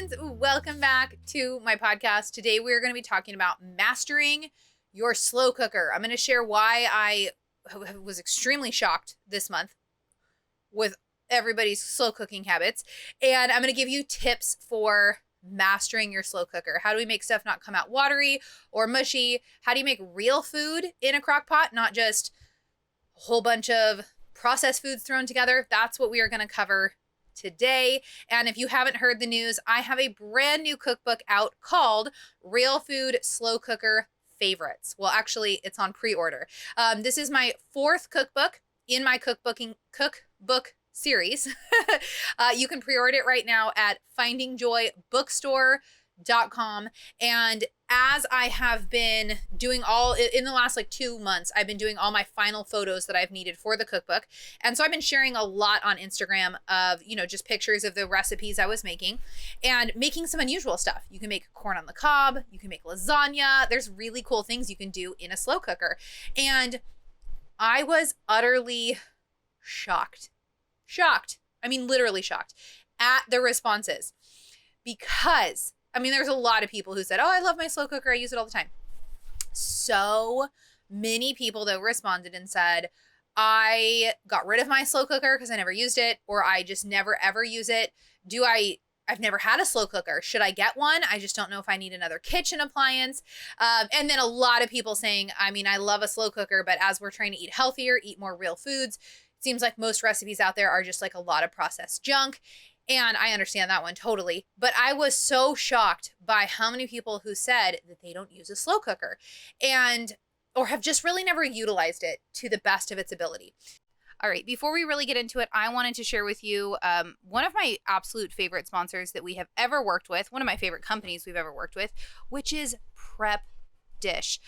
friends, welcome back to my podcast. Today we're going to be talking about mastering your slow cooker. I'm going to share why I was extremely shocked this month with everybody's slow cooking habits, and I'm going to give you tips for mastering your slow cooker. How do we make stuff not come out watery or mushy? How do you make real food in a crock pot, not just a whole bunch of processed foods thrown together? That's what we are going to cover today. And if you haven't heard the news, I have a brand new cookbook out called Real Food Slow Cooker Favorites. Well, actually, it's on pre-order. This is my fourth cookbook in my cookbook series. You can pre-order it right now at findingjoybookstore.com. And as I have been doing in the last 2 months, I've been doing all my final photos that I've needed for the cookbook. And so I've been sharing a lot on Instagram of, just pictures of the recipes I was making and making some unusual stuff. You can make corn on the cob, you can make lasagna. There's really cool things you can do in a slow cooker. And I was utterly shocked. I mean, literally shocked at the responses, because there's a lot of people who said, oh, I love my slow cooker, I use it all the time. So many people though responded and said, I got rid of my slow cooker because I never used it, or I just never ever use it. I've never had a slow cooker. Should I get one? I just don't know if I need another kitchen appliance. And then a lot of people saying, I love a slow cooker, but as we're trying to eat healthier, eat more real foods, it seems like most recipes out there are just a lot of processed junk. And I understand that one totally. But I was so shocked by how many people who said that they don't use a slow cooker or have just really never utilized it to the best of its ability. All right, before we really get into it, I wanted to share with you one of my absolute favorite sponsors that we have ever worked with, one of my favorite companies we've ever worked with, which is Prep Dish.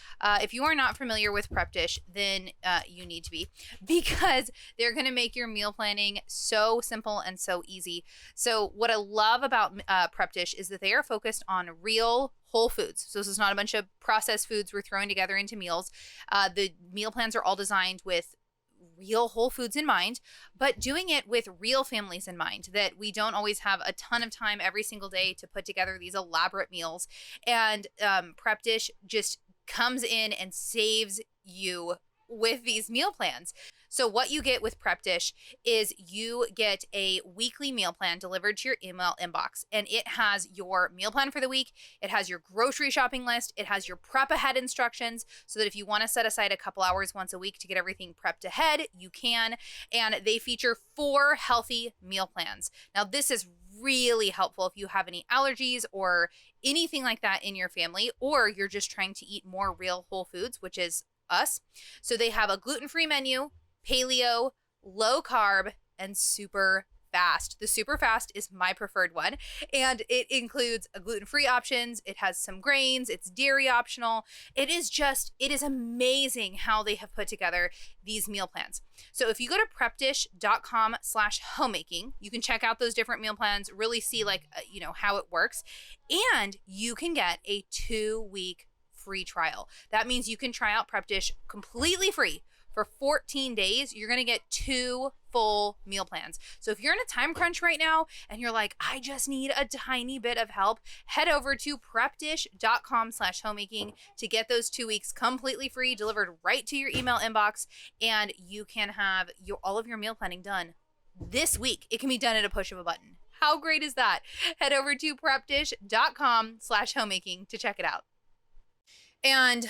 If you are not familiar with Prep Dish, then you need to be, because they're going to make your meal planning so simple and so easy. So what I love about Prep Dish is that they are focused on real whole foods. So this is not a bunch of processed foods we're throwing together into meals. The meal plans are all designed with real whole foods in mind, but doing it with real families in mind, that we don't always have a ton of time every single day to put together these elaborate meals. And Prep Dish just comes in and saves you with these meal plans. So what you get with Prep Dish is you get a weekly meal plan delivered to your email inbox, and it has your meal plan for the week. It has your grocery shopping list. It has your prep ahead instructions, so that if you want to set aside a couple hours once a week to get everything prepped ahead, you can. And they feature 4 healthy meal plans. Now, this is really helpful if you have any allergies or anything like that in your family, or you're just trying to eat more real whole foods, which is us. So they have a gluten-free menu, paleo, low carb, and super fast. The super fast is my preferred one, and it includes a gluten-free options. It has some grains. It's dairy optional. It is amazing how they have put together these meal plans. So if you go to prepdish.com/homemaking, you can check out those different meal plans, really see how it works, and you can get a 2-week free trial. That means you can try out Prep Dish completely free. For 14 days, you're going to get 2 full meal plans. So if you're in a time crunch right now and you're like, I just need a tiny bit of help, head over to prepdish.com/homemaking to get those 2 weeks completely free, delivered right to your email inbox, and you can have all of your meal planning done this week. It can be done at a push of a button. How great is that? Head over to prepdish.com/homemaking to check it out. And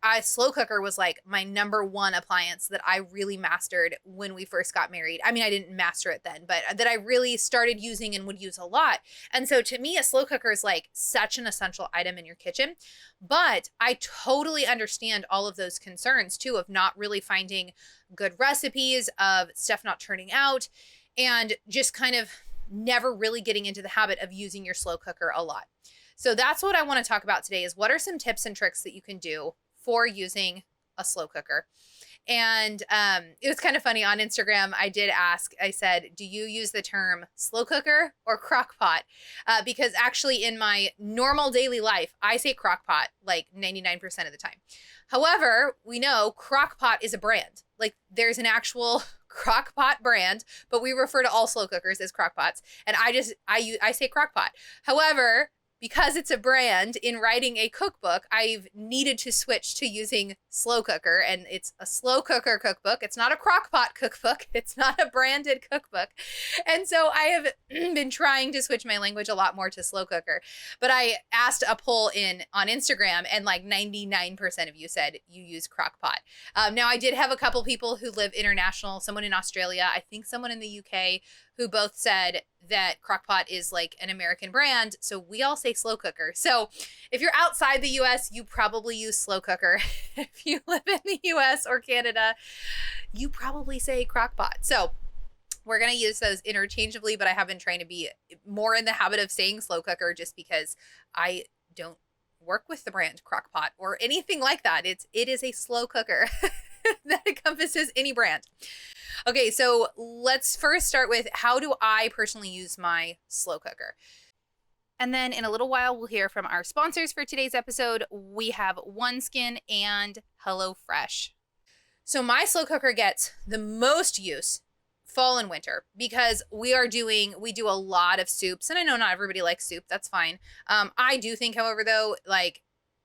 a slow cooker was my number one appliance that I really mastered when we first got married. I didn't master it then, but that I really started using and would use a lot. And so to me, a slow cooker is such an essential item in your kitchen. But I totally understand all of those concerns too, of not really finding good recipes, of stuff not turning out, and just kind of never really getting into the habit of using your slow cooker a lot. So that's what I want to talk about today, is what are some tips and tricks that you can do for using a slow cooker. And it was kind of funny on Instagram. I did ask, I said, do you use the term slow cooker or crock pot? Because actually in my normal daily life, I say crock pot 99% of the time. However, we know crock pot is a brand. There's an actual crock pot brand, but we refer to all slow cookers as crock pots. And I say crock pot. However, because it's a brand, in writing a cookbook, I've needed to switch to using slow cooker, and it's a slow cooker cookbook. It's not a crock pot cookbook. It's not a branded cookbook. And so I have been trying to switch my language a lot more to slow cooker. But I asked a poll on Instagram, and like 99% of you said you use crock pot. Now I did have a couple people who live international, someone in Australia, I think someone in the UK, who both said that Crockpot is like an American brand. So we all say slow cooker. So if you're outside the US, you probably use slow cooker. If you live in the US or Canada, you probably say Crockpot. So we're going to use those interchangeably, but I have been trying to be more in the habit of saying slow cooker just because I don't work with the brand Crockpot or anything like that. It is a slow cooker that encompasses any brand. Okay, so let's first start with how do I personally use my slow cooker? And then in a little while, we'll hear from our sponsors for today's episode. We have OneSkin and HelloFresh. So my slow cooker gets the most use fall and winter because we do a lot of soups. And I know not everybody likes soup. That's fine. I do think, however, though, like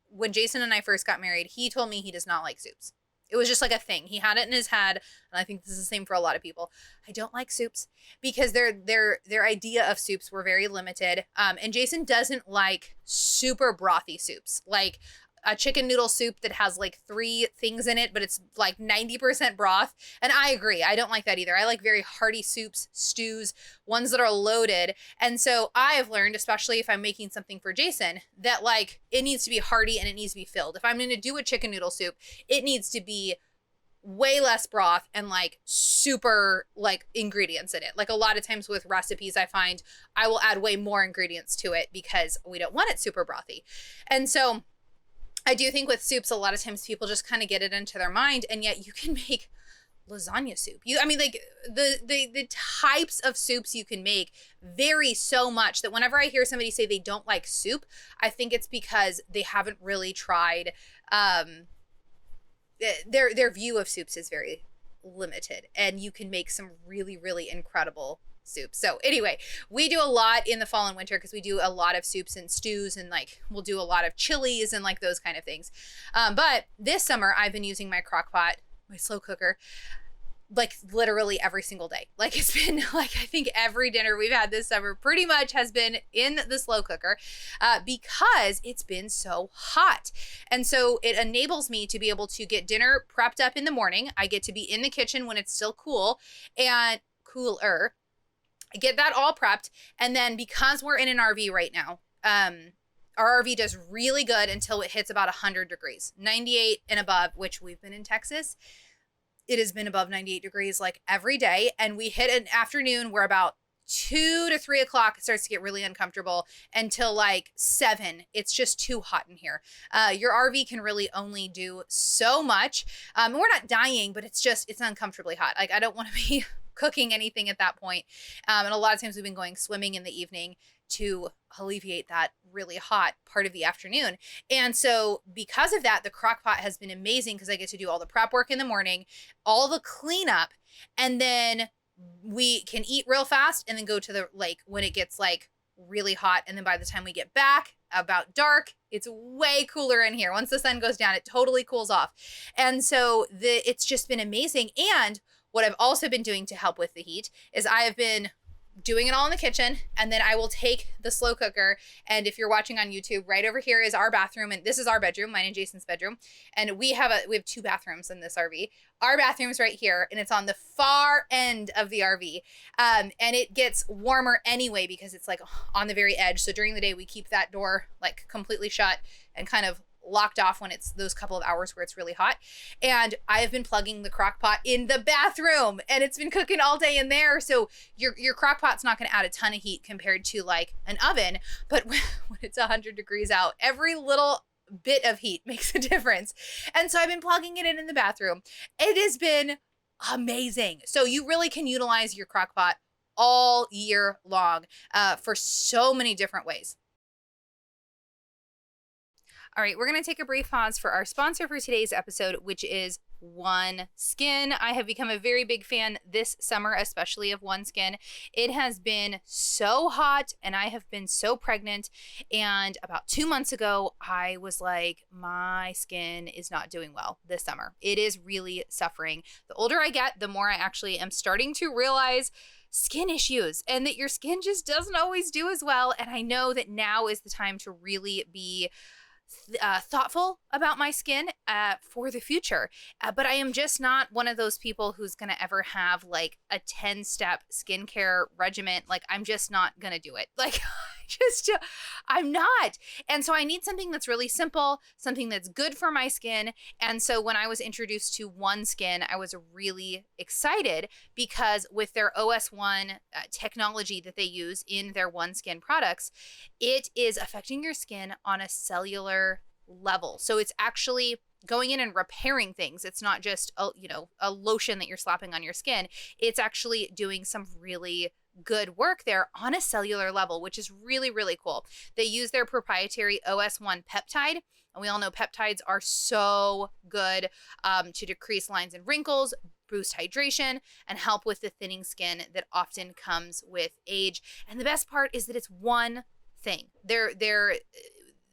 when Jason and I first got married, he told me he does not like soups. It was just like a thing. He had it in his head, and I think this is the same for a lot of people. I don't like soups because their idea of soups were very limited. And Jason doesn't like super brothy soups, like a chicken noodle soup that has like 3 things in it, but it's like 90% broth. And I agree. I don't like that either. I like very hearty soups, stews, ones that are loaded. And so I have learned, especially if I'm making something for Jason, that like it needs to be hearty and it needs to be filled. If I'm going to do a chicken noodle soup, it needs to be way less broth and like super like ingredients in it. Like a lot of times with recipes, I find I will add way more ingredients to it because we don't want it super brothy. And so I do think with soups, a lot of times people just kind of get it into their mind, and yet you can make lasagna soup. Like the types of soups you can make vary so much that whenever I hear somebody say they don't like soup, I think it's because they haven't really tried. Their view of soups is very limited, and you can make some really, really incredible soup. So anyway, we do a lot in the fall and winter because we do a lot of soups and stews, and like we'll do a lot of chilies and like those kind of things. But this summer I've been using my crock pot, my slow cooker, like literally every single day. Like it's been like, I think every dinner we've had this summer pretty much has been in the slow cooker because it's been so hot. And so it enables me to be able to get dinner prepped up in the morning. I get to be in the kitchen when it's still cool and cooler. Get that all prepped. And then because we're in an RV right now, our RV does really good until it hits about 100 degrees, 98 and above, which we've been in Texas. It has been above 98 degrees like every day. And we hit an afternoon where about 2 to 3 o'clock, it starts to get really uncomfortable until like 7. It's just too hot in here. Your RV can really only do so much. We're not dying, but it's uncomfortably hot. Like I don't want to be cooking anything at that point. And a lot of times we've been going swimming in the evening to alleviate that really hot part of the afternoon. And so because of that, the crock pot has been amazing because I get to do all the prep work in the morning, all the cleanup, and then we can eat real fast and then go to the lake when it gets like really hot. And then by the time we get back about dark, it's way cooler in here. Once the sun goes down, it totally cools off. And so it's just been amazing. And what I've also been doing to help with the heat is I have been doing it all in the kitchen, and then I will take the slow cooker, and if you're watching on YouTube, right over here is our bathroom, and this is our bedroom, mine and Jason's bedroom, and we have 2 bathrooms in this RV. Our bathroom's right here, and it's on the far end of the RV, and it gets warmer anyway because it's like on the very edge, so during the day we keep that door like completely shut and kind of locked off when it's those couple of hours where it's really hot. And I have been plugging the crock pot in the bathroom, and it's been cooking all day in there. So your crock pot's not going to add a ton of heat compared to like an oven, but when it's 100 degrees out, every little bit of heat makes a difference. And so I've been plugging it in the bathroom. It has been amazing. So you really can utilize your crock pot all year long for so many different ways. All right, we're going to take a brief pause for our sponsor for today's episode, which is OneSkin. I have become a very big fan this summer, especially of OneSkin. It has been so hot and I have been so pregnant. And about 2 months ago, I was like, my skin is not doing well this summer. It is really suffering. The older I get, the more I actually am starting to realize skin issues and that your skin just doesn't always do as well. And I know that now is the time to really be thoughtful about my skin for the future. But I am just not one of those people who's going to ever have like a 10-step skincare regimen. Like, I'm just not going to do it. Like, I'm not. And so I need something that's really simple, something that's good for my skin. And so when I was introduced to OneSkin, I was really excited because with their OS1 technology that they use in their OneSkin products, it is affecting your skin on a cellular level. So it's actually going in and repairing things. It's not just a lotion that you're slapping on your skin. It's actually doing some really good work there on a cellular level, which is really, really cool. They use their proprietary OS1 peptide, and we all know peptides are so good to decrease lines and wrinkles, boost hydration, and help with the thinning skin that often comes with age. And the best part is that it's one thing.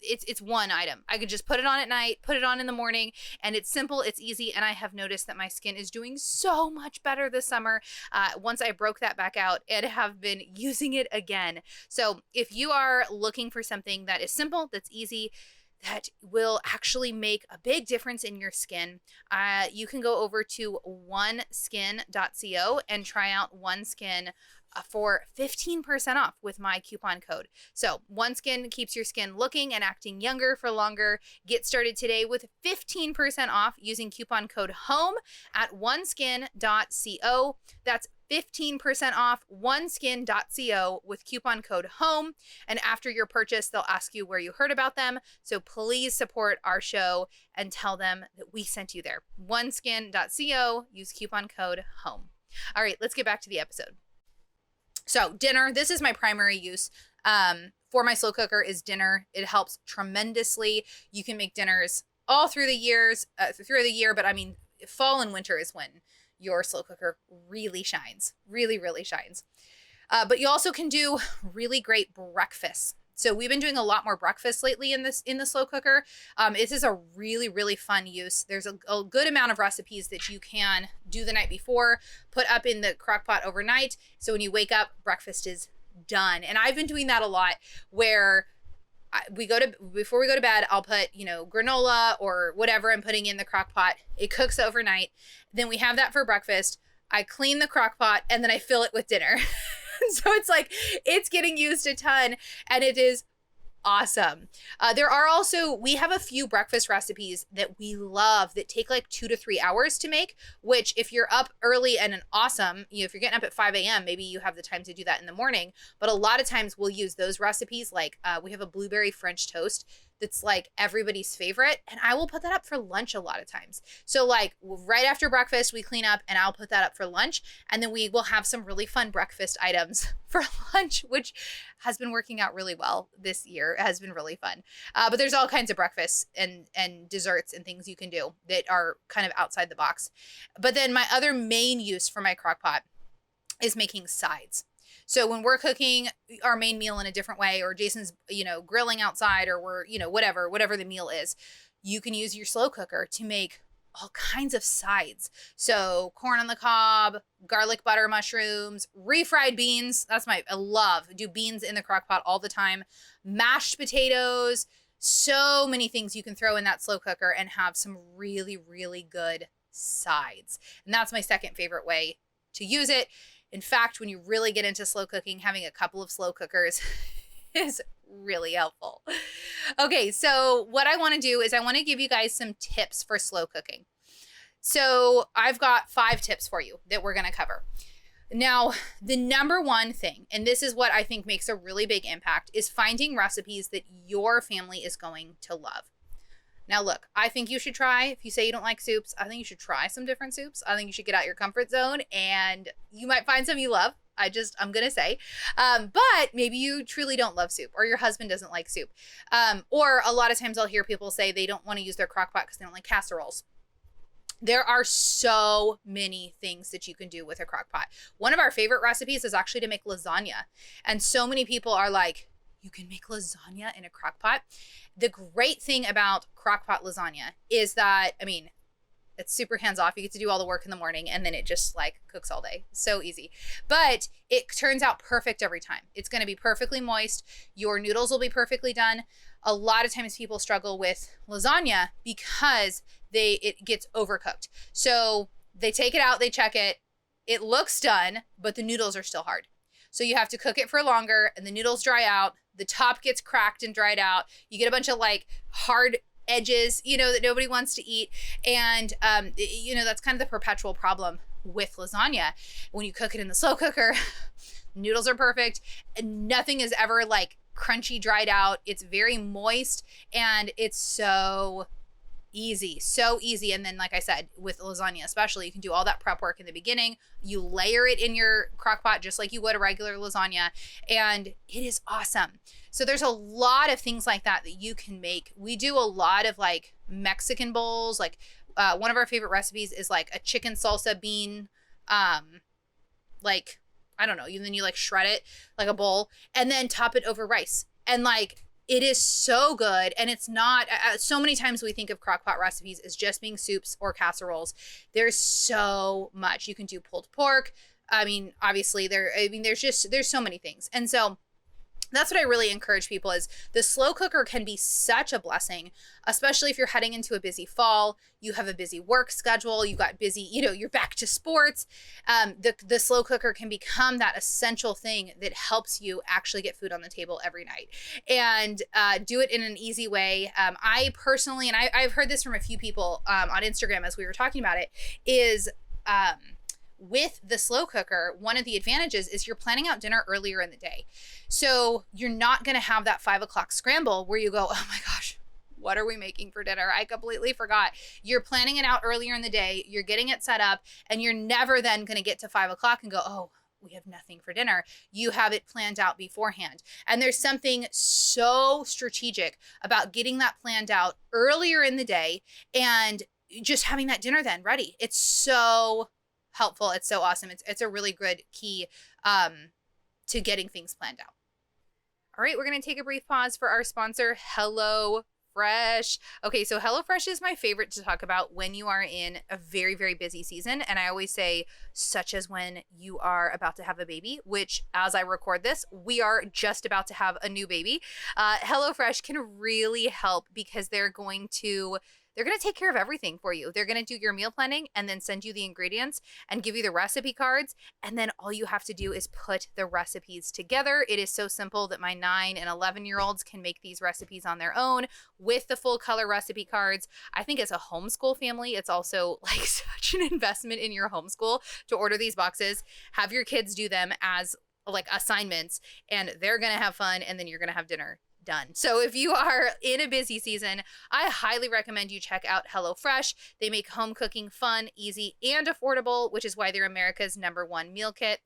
It's one item. I could just put it on at night, put it on in the morning, and it's simple, it's easy, and I have noticed that my skin is doing so much better this summer once I broke that back out and have been using it again. So if you are looking for something that is simple, that's easy, that will actually make a big difference in your skin, you can go over to oneskin.co and try out OneSkin for 15% off with my coupon code. So OneSkin keeps your skin looking and acting younger for longer. Get started today with 15% off using coupon code HOME at oneskin.co. That's 15% off oneskin.co with coupon code HOME. And after your purchase, they'll ask you where you heard about them. So please support our show and tell them that we sent you there. oneskin.co, use coupon code HOME. All right, let's get back to the episode. So dinner, this is my primary use for my slow cooker is dinner. It helps tremendously. You can make dinners all through the year, but I mean, fall and winter is when your slow cooker really shines, really, really shines. But you also can do really great breakfasts. So we've been doing a lot more breakfast lately in the slow cooker. This is a really, really fun use. There's a good amount of recipes that you can do the night before, put up in the crock pot overnight. So when you wake up, breakfast is done. And I've been doing that a lot where before we go to bed, I'll put, granola or whatever I'm putting in the crock pot. It cooks overnight. Then we have that for breakfast. I clean the crock pot and then I fill it with dinner. So it's like, it's getting used a ton and it is awesome. We have a few breakfast recipes that we love that take like 2 to 3 hours to make, which if you're up early and awesome, if you're getting up at 5 a.m., maybe you have the time to do that in the morning. But a lot of times we'll use those recipes. Like we have a blueberry French toast that's like everybody's favorite. And I will put that up for lunch a lot of times. So like right after breakfast, we clean up and I'll put that up for lunch. And then we will have some really fun breakfast items for lunch, which has been working out really well this year. It has been really fun. But there's all kinds of breakfasts and desserts and things you can do that are kind of outside the box. But then my other main use for my crock pot is making sides. So when we're cooking our main meal in a different way, or Jason's, grilling outside, or we're, whatever the meal is, you can use your slow cooker to make all kinds of sides. So corn on the cob, garlic butter mushrooms, refried beans. I do beans in the crock pot all the time. Mashed potatoes, so many things you can throw in that slow cooker and have some really, really good sides. And that's my second favorite way to use it. In fact, when you really get into slow cooking, having a couple of slow cookers is really helpful. Okay, so what I want to do is I want to give you guys some tips for slow cooking. So I've got 5 tips for you that we're going to cover. Now, the number one thing, and this is what I think makes a really big impact, is finding recipes that your family is going to love. Now, look, I think you should try, if you say you don't like soups, I think you should try some different soups. I think you should get out your comfort zone and you might find some you love. I'm going to say. But maybe you truly don't love soup, or your husband doesn't like soup. Or a lot of times I'll hear people say they don't want to use their crock pot because they don't like casseroles. There are so many things that you can do with a crock pot. One of our favorite recipes is actually to make lasagna. And so many people are like, you can make lasagna in a crock pot. The great thing about crock pot lasagna is that, I mean, it's super hands-off. You get to do all the work in the morning and then it just like cooks all day. So easy. But it turns out perfect every time. It's going to be perfectly moist. Your noodles will be perfectly done. A lot of times people struggle with lasagna because it gets overcooked. So they take it out, they check it. It looks done, but the noodles are still hard. So you have to cook it for longer and the noodles dry out. The top gets cracked and dried out. You get a bunch of like hard edges, that nobody wants to eat. And, that's kind of the perpetual problem with lasagna. When you cook it in the slow cooker, noodles are perfect and nothing is ever like crunchy, dried out. It's very moist and it's so easy. And then, like I said, with lasagna especially, you can do all that prep work in the beginning. You layer it in your crock pot just like you would a regular lasagna, and it is awesome. So there's a lot of things like that you can make. We do a lot of like Mexican bowls. Like one of our favorite recipes is like a chicken salsa bean, like, I don't know, and then you like shred it like a bowl and then top it over rice. And like, it is so good. And it's not, so many times we think of crockpot recipes as just being soups or casseroles. There's so much. You can do pulled pork. I mean, obviously there's so many things. And so that's what I really encourage people is the slow cooker can be such a blessing, especially if you're heading into a busy fall, you have a busy work schedule, you've got busy, you're back to sports. The slow cooker can become that essential thing that helps you actually get food on the table every night and do it in an easy way. I personally, and I've heard this from a few people on Instagram as we were talking about it, is with the slow cooker, one of the advantages is you're planning out dinner earlier in the day. So you're not going to have that 5 o'clock scramble where you go, oh my gosh, what are we making for dinner? I completely forgot. You're planning it out earlier in the day. You're getting it set up and you're never then going to get to 5 o'clock and go, oh, we have nothing for dinner. You have it planned out beforehand. And there's something so strategic about getting that planned out earlier in the day and just having that dinner then ready. It's so helpful. It's so awesome. It's a really good key to getting things planned out. All right, we're going to take a brief pause for our sponsor, HelloFresh. Okay, so HelloFresh is my favorite to talk about when you are in a very, very busy season. And I always say, such as when you are about to have a baby, which as I record this, we are just about to have a new baby. HelloFresh can really help because they're going to take care of everything for you. They're going to do your meal planning and then send you the ingredients and give you the recipe cards. And then all you have to do is put the recipes together. It is so simple that my 9 and 11-year-olds can make these recipes on their own with the full color recipe cards. I think as a homeschool family, it's also like such an investment in your homeschool to order these boxes, have your kids do them as like assignments, and they're going to have fun. And then you're going to have dinner done. So if you are in a busy season, I highly recommend you check out HelloFresh. They make home cooking fun, easy, and affordable, which is why they're America's #1 meal kit.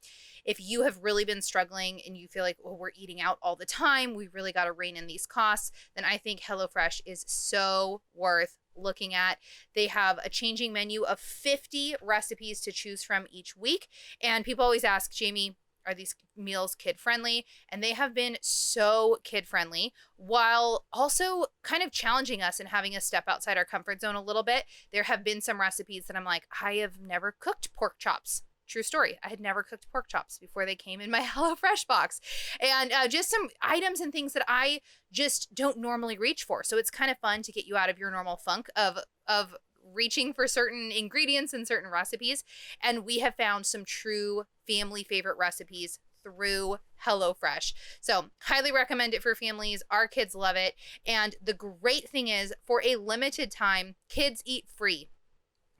If you have really been struggling and you feel like, well, we're eating out all the time, we really got to rein in these costs, then I think HelloFresh is so worth looking at. They have a changing menu of 50 recipes to choose from each week. And people always ask, Jami, are these meals kid friendly? And they have been so kid friendly while also kind of challenging us and having us step outside our comfort zone a little bit. There have been some recipes that I'm like, I have never cooked pork chops. True story. I had never cooked pork chops before they came in my HelloFresh box. And just some items and things that I just don't normally reach for. So it's kind of fun to get you out of your normal funk of reaching for certain ingredients and certain recipes. And we have found some true family favorite recipes through HelloFresh. So highly recommend it for families. Our kids love it. And the great thing is, for a limited time, kids eat free.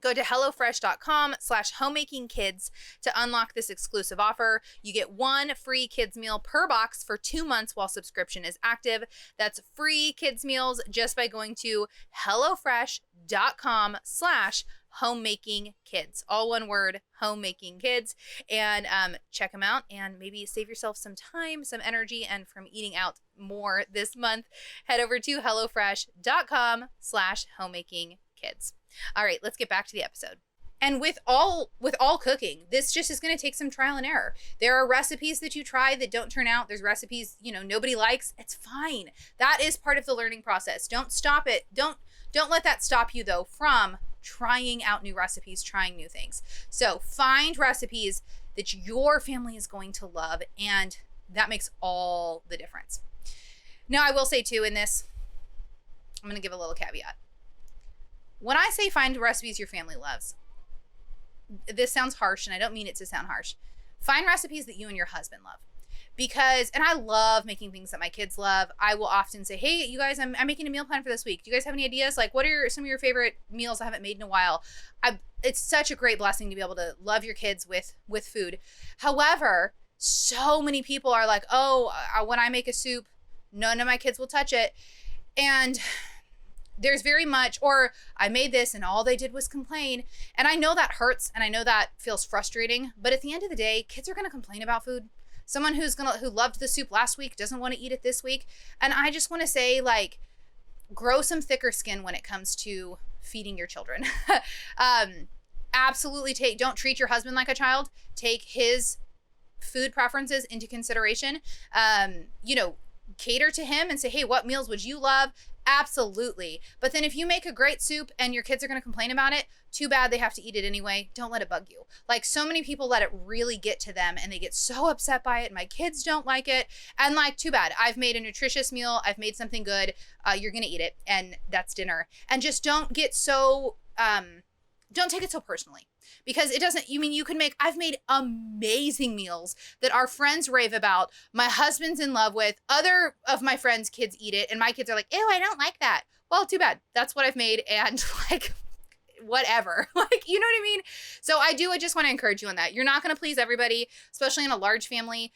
Go to HelloFresh.com/homemakingkids to unlock this exclusive offer. You get 1 free kids meal per box for 2 months while subscription is active. That's free kids meals just by going to HelloFresh.com/homemakingkids Homemaking Kids, all one word, Homemaking Kids, and check them out and maybe save yourself some time, some energy, and from eating out more this month, head over to hellofresh.com/homemakingkids. All right, let's get back to the episode. And with all cooking, this just is going to take some trial and error. There are recipes that you try that don't turn out. There's recipes, nobody likes. It's fine. That is part of the learning process. Don't stop it. Don't let that stop you though from trying out new recipes, trying new things. So find recipes that your family is going to love, and that makes all the difference. Now, I will say too, in this, I'm going to give a little caveat. When I say find recipes your family loves, this sounds harsh, and I don't mean it to sound harsh. Find recipes that you and your husband love. And I love making things that my kids love. I will often say, hey, you guys, I'm making a meal plan for this week. Do you guys have any ideas? Like, what are some of your favorite meals I haven't made in a while? It's such a great blessing to be able to love your kids with food. However, so many people are like, oh, when I make a soup, none of my kids will touch it. And there's very much, or I made this and all they did was complain. And I know that hurts, and I know that feels frustrating, but at the end of the day, kids are going to complain about food. Someone who loved the soup last week doesn't want to eat it this week. And I just want to say, like, grow some thicker skin when it comes to feeding your children. Absolutely don't treat your husband like a child. Take his food preferences into consideration. Cater to him and say, hey, what meals would you love? Absolutely. But then if you make a great soup and your kids are going to complain about it, too bad, they have to eat it anyway. Don't let it bug you. Like, so many people let it really get to them and they get so upset by it. My kids don't like it. And like, too bad. I've made a nutritious meal. I've made something good. You're going to eat it. And that's dinner. And just don't get so, don't take it so personally. Because it doesn't, I've made amazing meals that our friends rave about. My husband's in love with. Other of my friends' kids eat it. And my kids are like, ew, I don't like that. Well, too bad. That's what I've made. And like, whatever. Like, you know what I mean? So I just want to encourage you on that. You're not going to please everybody, especially in a large family.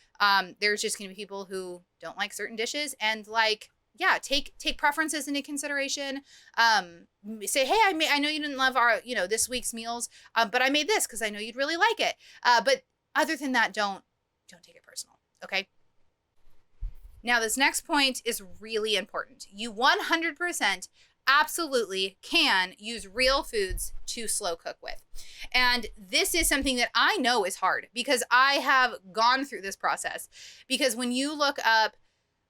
There's just going to be people who don't like certain dishes. And like, yeah, take preferences into consideration. Say, hey, I know you didn't love our, this week's meals, but I made this because I know you'd really like it. But other than that, don't take it personal. Okay. Now, this next point is really important. You 100% absolutely can use real foods to slow cook with. And this is something that I know is hard because I have gone through this process. Because when you look up,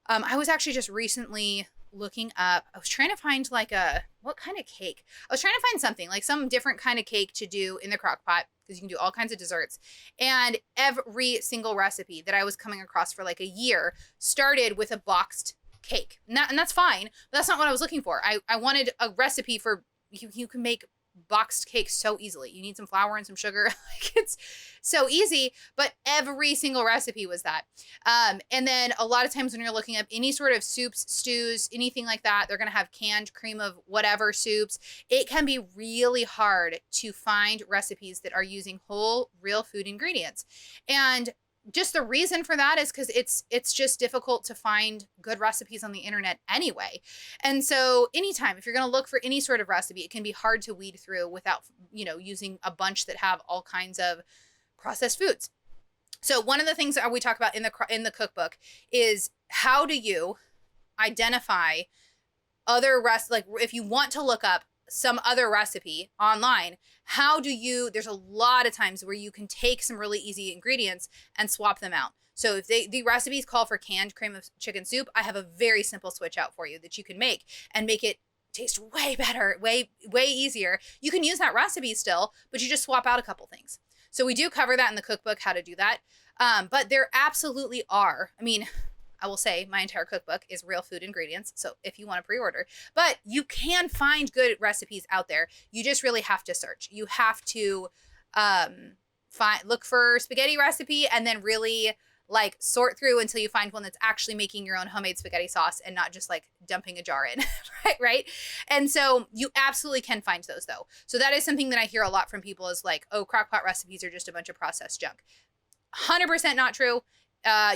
I was actually just recently looking up, I was trying to find what kind of cake? I was trying to find something, like some different kind of cake to do in the crock pot, because you can do all kinds of desserts. And every single recipe that I was coming across for like a year started with a boxed cake. And that's fine, but that's not what I was looking for. I wanted a recipe for, you can make boxed cake so easily. You need some flour and some sugar. Like, it's so easy, but every single recipe was that. And then a lot of times when you're looking up any sort of soups, stews, anything like that, they're going to have canned cream of whatever soups. It can be really hard to find recipes that are using whole, real food ingredients. And just the reason for that is because it's just difficult to find good recipes on the internet anyway. And so anytime, if you're going to look for any sort of recipe, it can be hard to weed through without, using a bunch that have all kinds of processed foods. So one of the things that we talk about in the cookbook is, how do you identify other like if you want to look up some other recipe online, there's a lot of times where you can take some really easy ingredients and swap them out. So if the recipes call for canned cream of chicken soup, I have a very simple switch out for you that you can make and make it taste way better, way easier. You can use that recipe still, but you just swap out a couple things. So we do cover that in the cookbook, how to do that. But there absolutely are. I will say my entire cookbook is real food ingredients. So if you want to pre-order, but you can find good recipes out there. You just really have to search. You have to look for spaghetti recipe and then really like sort through until you find one that's actually making your own homemade spaghetti sauce and not just like dumping a jar in, right? And so you absolutely can find those though. So that is something that I hear a lot from people is like, oh, crockpot recipes are just a bunch of processed junk. 100% not true.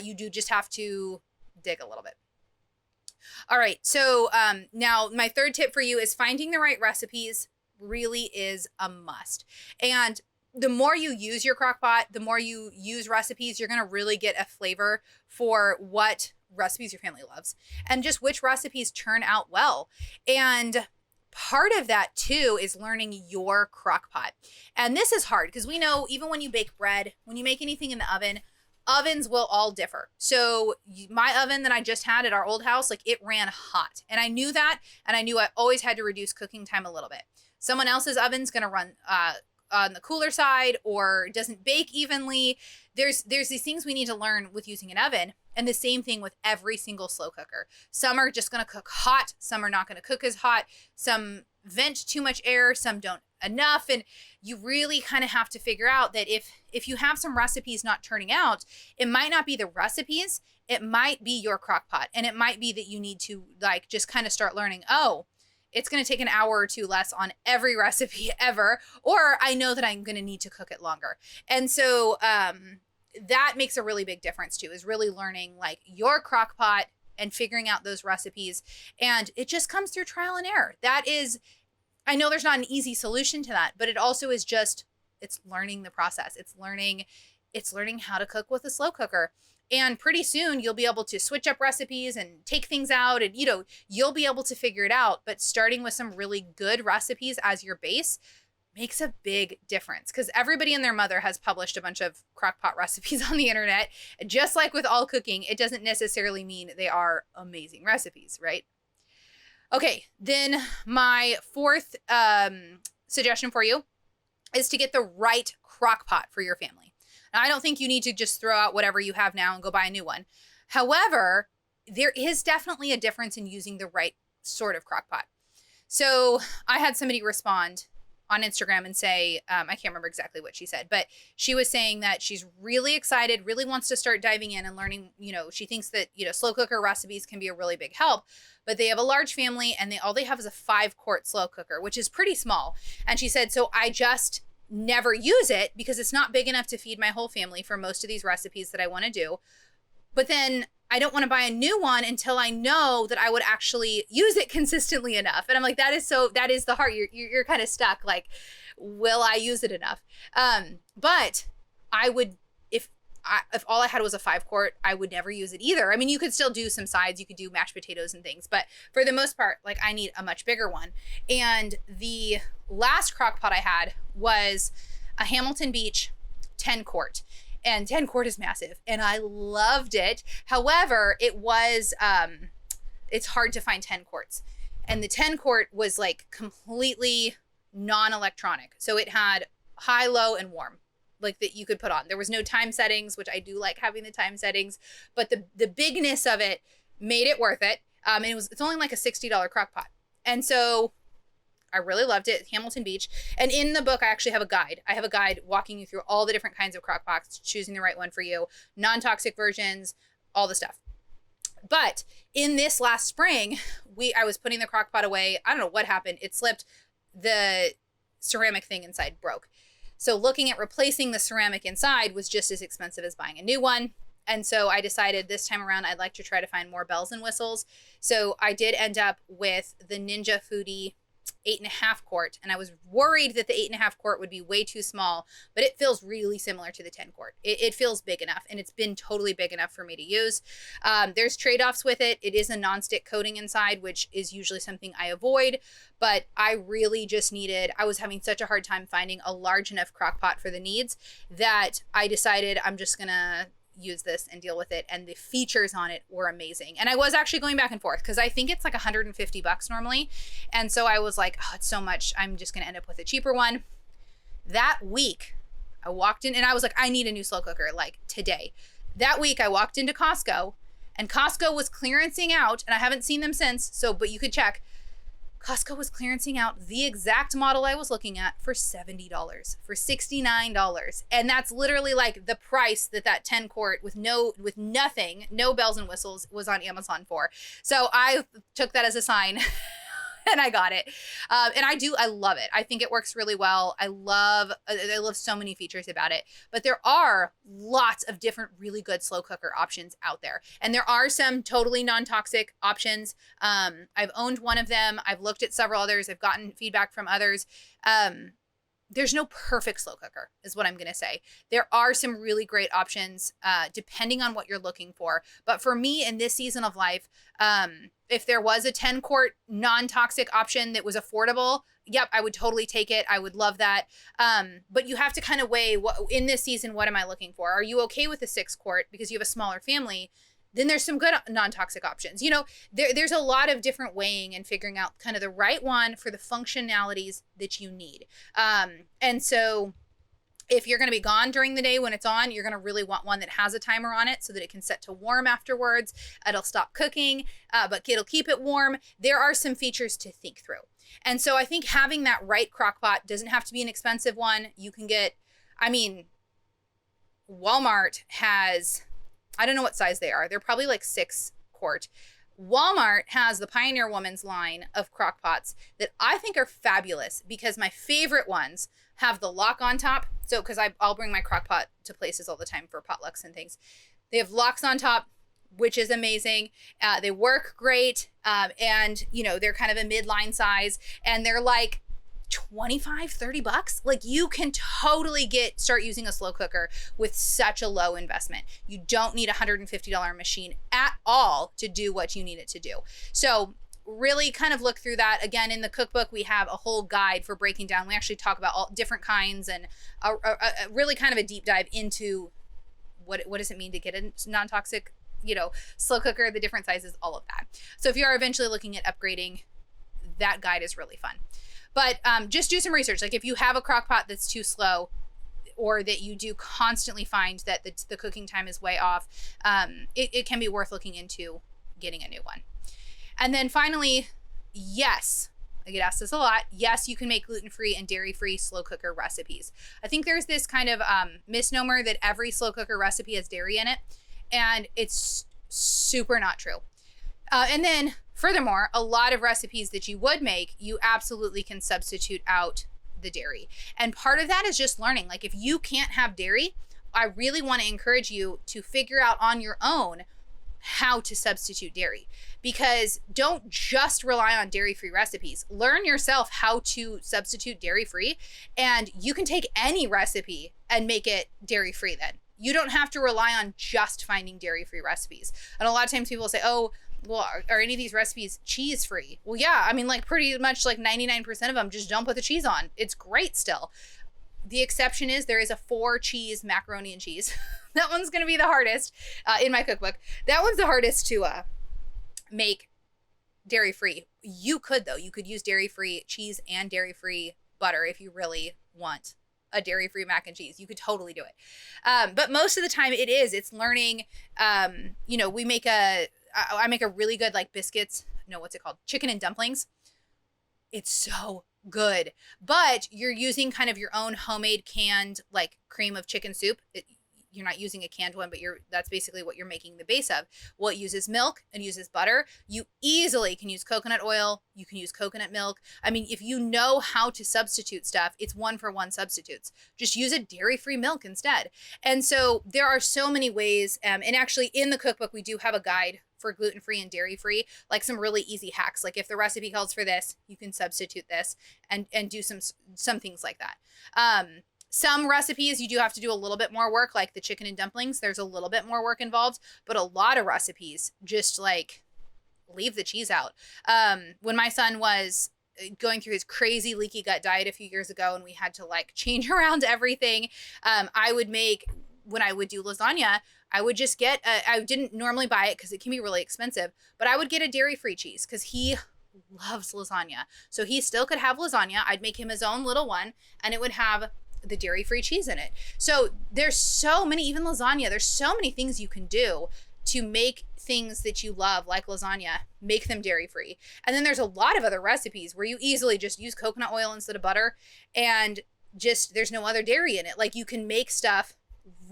You do just have to dig a little bit. All right. So now my third tip for you is finding the right recipes really is a must. And the more you use your crock pot, the more you use recipes, you're going to really get a flavor for what recipes your family loves and just which recipes turn out well. And part of that too is learning your crock pot. And this is hard because we know even when you bake bread, when you make anything in the oven, ovens will all differ. So my oven that I just had at our old house, like it ran hot, and I knew that, and I knew I always had to reduce cooking time a little bit. Someone else's oven's going to run on the cooler side or doesn't bake evenly. There's these things we need to learn with using an oven, and the same thing with every single slow cooker. Some are just going to cook hot, some are not going to cook as hot, some vent too much air, some don't enough. And you really kind of have to figure out that if you have some recipes not turning out, it might not be the recipes, it might be your crock pot. And it might be that you need to like just kind of start learning, oh, it's going to take an hour or two less on every recipe ever, or I know that I'm going to need to cook it longer. And so that makes a really big difference too, is really learning like your crock pot and figuring out those recipes. And it just comes through trial and error. That is, I know there's not an easy solution to that, but it also is just, it's learning the process. It's learning how to cook with a slow cooker. And pretty soon you'll be able to switch up recipes and take things out, and you'll be able to figure it out. But starting with some really good recipes as your base makes a big difference, because everybody and their mother has published a bunch of crockpot recipes on the internet. Just like with all cooking, it doesn't necessarily mean they are amazing recipes, right? Okay, then my fourth suggestion for you is to get the right crock pot for your family. Now, I don't think you need to just throw out whatever you have now and go buy a new one. However, there is definitely a difference in using the right sort of crock pot. So I had somebody respond on Instagram and say, I can't remember exactly what she said, but she was saying that she's really excited, really wants to start diving in and learning. She thinks that, slow cooker recipes can be a really big help, but they have a large family and all they have is a 5-quart slow cooker, which is pretty small. And she said, so I just never use it because it's not big enough to feed my whole family for most of these recipes that I want to do. But then I don't want to buy a new one until I know that I would actually use it consistently enough. And I'm like, that is the heart. You're kind of stuck. Like, will I use it enough? But I would, if all I had was a 5-quart, I would never use it either. I mean, you could still do some sides, you could do mashed potatoes and things, but for the most part, like I need a much bigger one. And the last crock pot I had was a Hamilton Beach 10-quart. And 10-quart is massive, and I loved it. However, it was, it's hard to find 10 quarts. And the 10-quart was like completely non-electronic. So it had high, low, and warm, like that you could put on. There was no time settings, which I do like having the time settings, but the bigness of it made it worth it. And it's only like a $60 crock pot. And so I really loved it, Hamilton Beach. And in the book, I actually have a guide. I have a guide walking you through all the different kinds of crock pots, choosing the right one for you, non-toxic versions, all the stuff. But in this last spring, I was putting the crock pot away. I don't know what happened. It slipped. The ceramic thing inside broke. So looking at replacing the ceramic inside was just as expensive as buying a new one. And so I decided this time around, I'd like to try to find more bells and whistles. So I did end up with the Ninja Foodie 8.5 quart, and I was worried that the 8.5 quart would be way too small, but it feels really similar to the 10 quart. It feels big enough, and it's been totally big enough for me to use. There's trade-offs with it. It is a non-stick coating inside, which is usually something I avoid, but I really just I was having such a hard time finding a large enough crock pot for the needs that I decided I'm just gonna use this and deal with it. And the features on it were amazing. And I was actually going back and forth because I think it's like $150 normally. And so I was like, oh, it's so much. I'm just going to end up with a cheaper one. That week I walked in and I was like, I need a new slow cooker like today. That week I walked into Costco, and Costco was clearancing out, and I haven't seen them since. So, but you could check. Costco was clearancing out the exact model I was looking at for $70, for $69. And that's literally like the price that 10 quart with nothing, no bells and whistles was on Amazon for. So I took that as a sign and I got it. And I love it. I think it works really well. I love so many features about it, but there are lots of different really good slow cooker options out there. And there are some totally non-toxic options. I've owned one of them. I've looked at several others. I've gotten feedback from others. There's no perfect slow cooker is what I'm going to say. There are some really great options depending on what you're looking for. But for me in this season of life, if there was a 10-quart non-toxic option that was affordable, yep, I would totally take it. I would love that. But you have to kind of weigh in this season, what am I looking for? Are you okay with a 6-quart because you have a smaller family? Then there's some good non-toxic options. You know, there's a lot of different weighing and figuring out kind of the right one for the functionalities that you need. And so if you're going to be gone during the day when it's on, you're going to really want one that has a timer on it so that it can set to warm afterwards. It'll stop cooking, but it'll keep it warm. There are some features to think through. And so I think having that right crock pot doesn't have to be an expensive one. You can get, I mean, Walmart has, I don't know what size they are. They're probably like 6-quart. Walmart has the Pioneer Woman's line of crock pots that I think are fabulous because my favorite ones have the lock on top. So, because I'll bring my crock pot to places all the time for potlucks and things. They have locks on top, which is amazing. They work great. And, you know, they're kind of a midline size and they're like $25-$30. Like you can totally start using a slow cooker with such a low investment. You don't need a $150 machine at all to do what you need it to do. So really kind of look through that. Again, in the cookbook, we have a whole guide for breaking down. We actually talk about all different kinds and a really kind of a deep dive into what does it mean to get a non-toxic, you know, slow cooker, the different sizes, all of that. So if you are eventually looking at upgrading, that guide is really fun. But just do some research. Like if you have a crock pot that's too slow or that you do constantly find that the cooking time is way off, it can be worth looking into getting a new one. And then finally, yes, I get asked this a lot. Yes, you can make gluten-free and dairy-free slow cooker recipes. I think there's this kind of misnomer that every slow cooker recipe has dairy in it, and it's super not true. And then furthermore, a lot of recipes that you would make, you absolutely can substitute out the dairy. And part of that is just learning. Like if you can't have dairy, I really want to encourage you to figure out on your own how to substitute dairy, because don't just rely on dairy-free recipes. Learn yourself how to substitute dairy-free, and you can take any recipe and make it dairy-free then. You don't have to rely on just finding dairy-free recipes. And a lot of times people say, oh, well, are any of these recipes cheese-free? Well, yeah, I mean, like pretty much like 99% of them just don't put the cheese on. It's great still. The exception is there is a 4-cheese macaroni and cheese. That one's going to be the hardest in my cookbook. That one's the hardest to make dairy-free. You could, though. You could use dairy-free cheese and dairy-free butter if you really want a dairy-free mac and cheese. You could totally do it. But most of the time it's learning. You know, I make a really good like biscuits. No, what's it called? Chicken and dumplings. It's so good, but you're using kind of your own homemade canned like cream of chicken soup. You're not using a canned one, but that's basically what you're making the base of. Well, it uses milk and uses butter. You easily can use coconut oil. You can use coconut milk. I mean, if you know how to substitute stuff, it's 1-for-1 substitutes. Just use a dairy-free milk instead. And so there are so many ways. And actually in the cookbook, we do have a guide for gluten-free and dairy-free, like some really easy hacks. Like if the recipe calls for this, you can substitute this and do some things like that. Some recipes you do have to do a little bit more work, like the chicken and dumplings. There's a little bit more work involved, but a lot of recipes just like leave the cheese out. When my son was going through his crazy leaky gut diet a few years ago and we had to like change around everything, when I would do lasagna, I would just I didn't normally buy it because it can be really expensive, but I would get a dairy-free cheese because he loves lasagna. So he still could have lasagna. I'd make him his own little one and it would have the dairy-free cheese in it. So there's so many, even lasagna, there's so many things you can do to make things that you love, like lasagna, make them dairy-free. And then there's a lot of other recipes where you easily just use coconut oil instead of butter and just, there's no other dairy in it. Like you can make stuff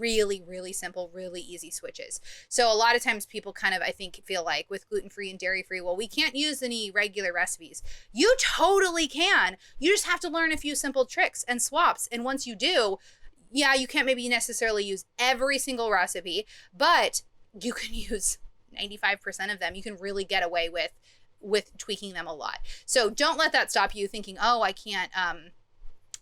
really, really simple, really easy switches. So a lot of times people kind of, I think, feel like with gluten-free and dairy-free, well, we can't use any regular recipes. You totally can. You just have to learn a few simple tricks and swaps. And once you do, yeah, you can't maybe necessarily use every single recipe, but you can use 95% of them. You can really get away with tweaking them a lot. So don't let that stop you thinking, oh, I can't.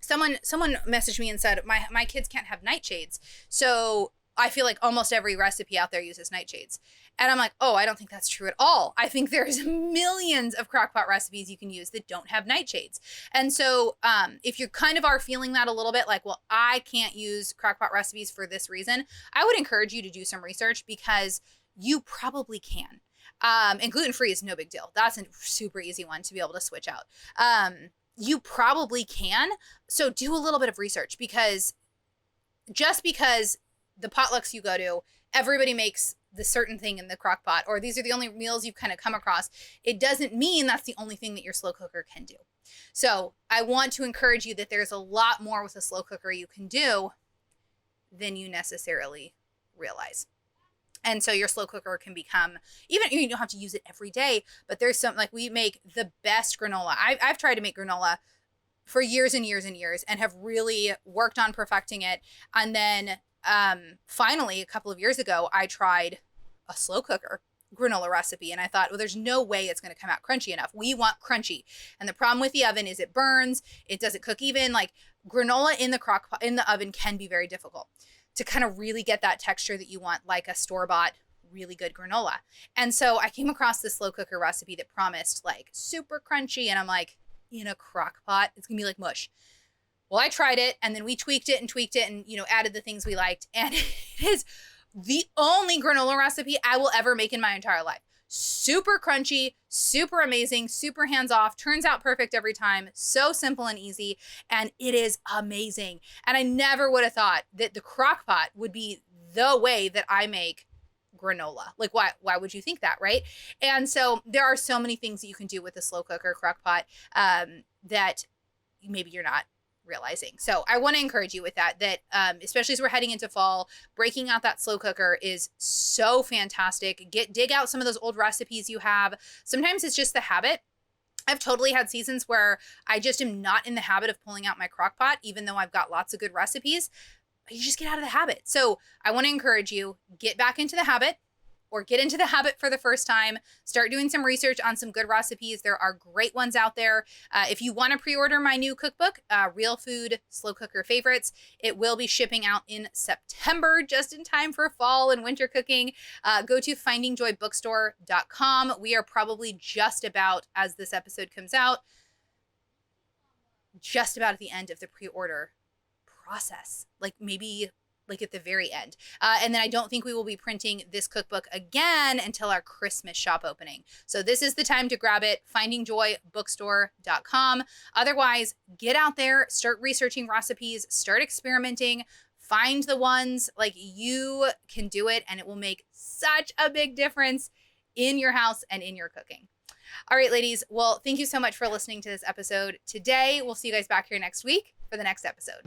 Someone messaged me and said, my kids can't have nightshades. So I feel like almost every recipe out there uses nightshades. And I'm like, oh, I don't think that's true at all. I think there's millions of crockpot recipes you can use that don't have nightshades. And so if you kind of are feeling that a little bit like, well, I can't use crockpot recipes for this reason, I would encourage you to do some research because you probably can. And gluten-free is no big deal. That's a super easy one to be able to switch out. You probably can. So do a little bit of research, because just because the potlucks you go to, everybody makes the certain thing in the crock pot, or these are the only meals you've kind of come across, it doesn't mean that's the only thing that your slow cooker can do. So I want to encourage you that there's a lot more with a slow cooker you can do than you necessarily realize. And so your slow cooker can become, even you don't have to use it every day, but there's some, like we make the best granola. I've tried to make granola for years and years and years and have really worked on perfecting it. And then finally, a couple of years ago, I tried a slow cooker granola recipe, and I thought, well, there's no way it's going to come out crunchy enough. We want crunchy. And the problem with the oven is it burns. It doesn't cook even. Like granola in the oven can be very difficult to kind of really get that texture that you want, like a store-bought really good granola. And so I came across this slow cooker recipe that promised like super crunchy, and I'm like, in a crock pot, it's gonna be like mush. Well, I tried it, and then we tweaked it and, you know, added the things we liked. And it is the only granola recipe I will ever make in my entire life. Super crunchy, super amazing, super hands-off, turns out perfect every time. So simple and easy, and it is amazing. And I never would have thought that the crock pot would be the way that I make granola. Like, why would you think that, right? And so there are so many things that you can do with a slow cooker crock pot that maybe you're not realizing. So I want to encourage you with that especially as we're heading into fall, breaking out that slow cooker is so fantastic. Dig out some of those old recipes you have. Sometimes it's just the habit. I've totally had seasons where I just am not in the habit of pulling out my crock pot, even though I've got lots of good recipes. You just get out of the habit. So I want to encourage you, get back into the habit, or get into the habit for the first time. Start doing some research on some good recipes. There are great ones out there. If you want to pre-order my new cookbook, Real Food Slow Cooker Favorites, it will be shipping out in September, just in time for fall and winter cooking. Go to findingjoybookstore.com. We are probably just about, as this episode comes out, just about at the end of the pre-order process. Like maybe like at the very end. And then I don't think we will be printing this cookbook again until our Christmas shop opening. So this is the time to grab it, findingjoybookstore.com. Otherwise, get out there, start researching recipes, start experimenting, find the ones like you can do it, and it will make such a big difference in your house and in your cooking. All right, ladies. Well, thank you so much for listening to this episode today. We'll see you guys back here next week for the next episode.